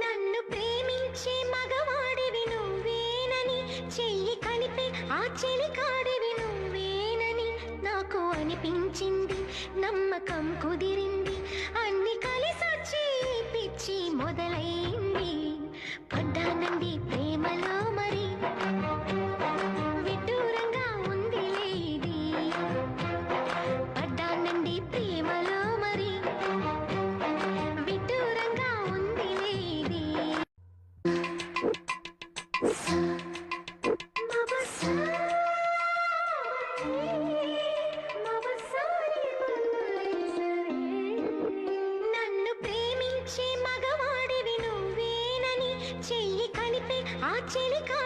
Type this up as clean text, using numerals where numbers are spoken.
నన్ను ప్రేమించే మగవాడివి నువ్వేనని, చెయ్యి కలిపే ఆ చెలికాడివి నువ్వేనని నాకు అనిపించింది, నమ్మకం కుదిరింది, అన్ని కలిసొచ్చి పిచ్చి మొదలైంది. పడ్డానండి ప్రేమలో మరి, విడ్డూరంగా ఉందిలే ఇది. పడ్డానండి ప్రేమలో మరి, విడ్డూరంగా ఉందిలే ఇది. నన్ను ప్రేమించే మగవాడివి నువ్వేనని, చెయ్యి కలిపే ఆ చెలికా